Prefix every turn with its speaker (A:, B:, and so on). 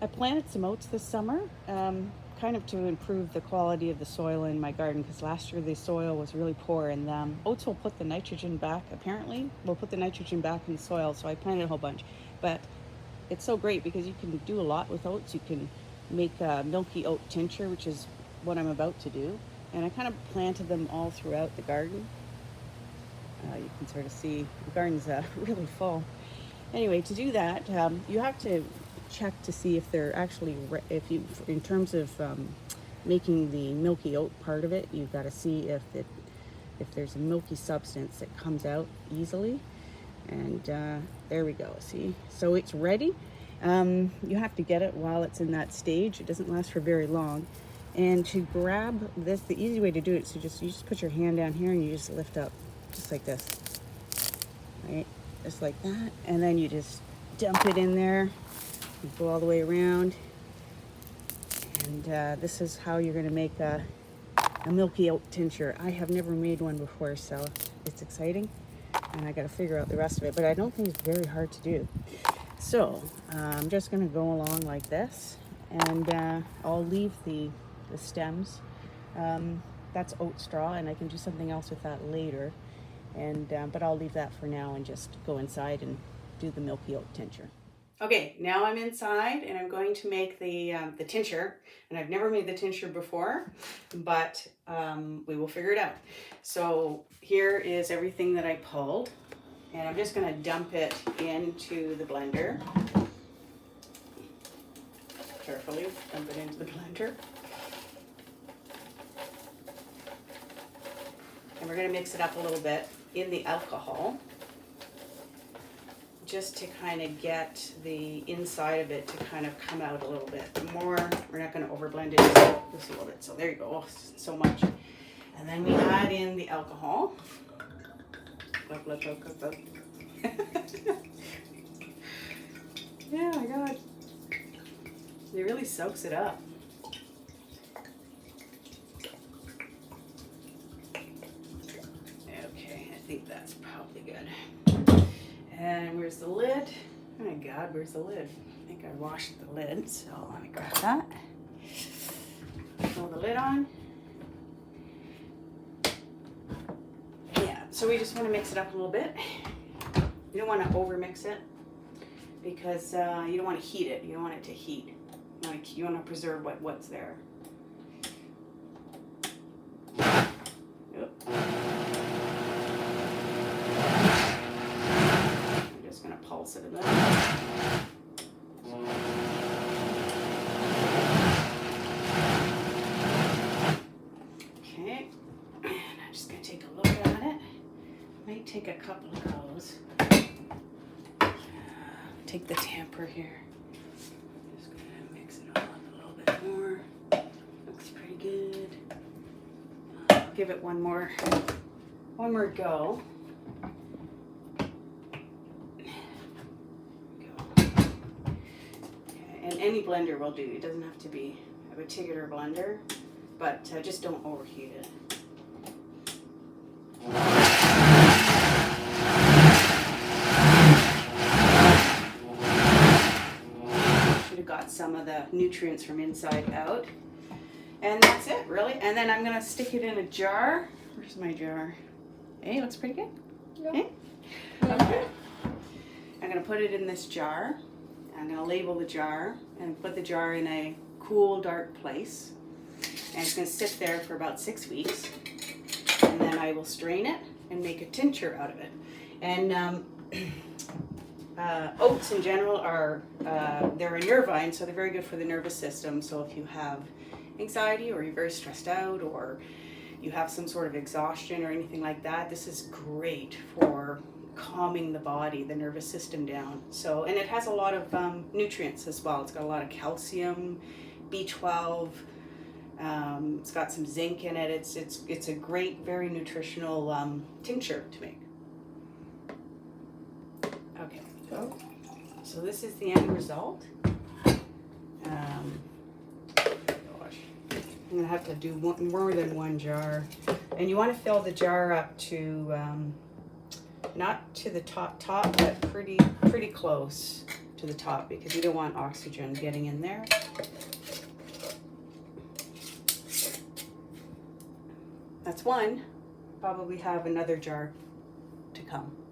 A: I planted some oats this summer, kind of to improve the quality of the soil in my garden, because last year the soil was really poor, and oats will put the nitrogen back, apparently, will put the nitrogen back in the soil, so I planted a whole bunch. But it's so great because you can do a lot with oats. You can make a milky oat tincture, which is what I'm about to do. And I kind of planted them all throughout the garden. You can sort of see the garden's really full. Anyway, to do that, you have to check to see if they're actually, if you, in terms of making the milky oat part of it, you've got to see if there's a milky substance that comes out easily. And there we go, see? So it's ready. You have to get it while it's in that stage. It doesn't last for very long. And to grab this, the easy way to do it is you just put your hand down here and you just lift up, just like this, right? Just like that. And then you just dump it in there, you go all the way around. And this is how you're gonna make a milky oat tincture. I have never made one before, so it's exciting. And I got to figure out the rest of it, but I don't think it's very hard to do. So I'm just going to go along like this, and I'll leave the stems. That's oat straw, and I can do something else with that later. And but I'll leave that for now and just go inside and do the milky oat tincture. Okay, now I'm inside and I'm going to make the tincture. And I've never made the tincture before, but we will figure it out. So here is everything that I pulled, and I'm just going to dump it into the blender. Carefully dump it into the blender. And we're going to mix it up a little bit in the alcohol, just to kind of get the inside of it to kind of come out a little bit more. We're not going to overblend it just a little bit. So there you go. Oh, so much. And then we add in the alcohol. Yeah, my God. It really soaks it up. Okay, I think that's probably good. And where's the lid? Oh my God, where's the lid? I think I washed the lid, so let me grab that. Throw the lid on. Yeah, so we just want to mix it up a little bit. You don't want to over mix it because you don't want to heat it. You don't want it to heat. You want to preserve what's there. Yep. Pulse it a bit. Okay, and I'm just going to take a look at it. Might take a couple of goes. Take the tamper here. Just going to mix it all up a little bit more. Looks pretty good. I'll give it one more go. And any blender will do. It doesn't have to be a particular blender, but just don't overheat it. Should have got some of the nutrients from inside out. And that's it, really. And then I'm going to stick it in a jar. Where's my jar? Hey, looks pretty good. Yeah. Hey? Okay. I'm going to put it in this jar. I'm going to label the jar and put the jar in a cool, dark place. And it's going to sit there for about 6 weeks. And then I will strain it and make a tincture out of it. And oats in general are, they're a nervine, so they're very good for the nervous system. So if you have anxiety or you're very stressed out or you have some sort of exhaustion or anything like that, this is great for calming the body, the nervous system down. So, and it has a lot of nutrients as well. It's got a lot of calcium, B12. It's got some zinc in it. It's a great, very nutritional tincture to make. Okay, so this is the end result. Gosh, I'm gonna have to do more than one jar, and you want to fill the jar up to not to the top, but pretty close to the top because you don't want oxygen getting in there. That's one. Probably have another jar to come.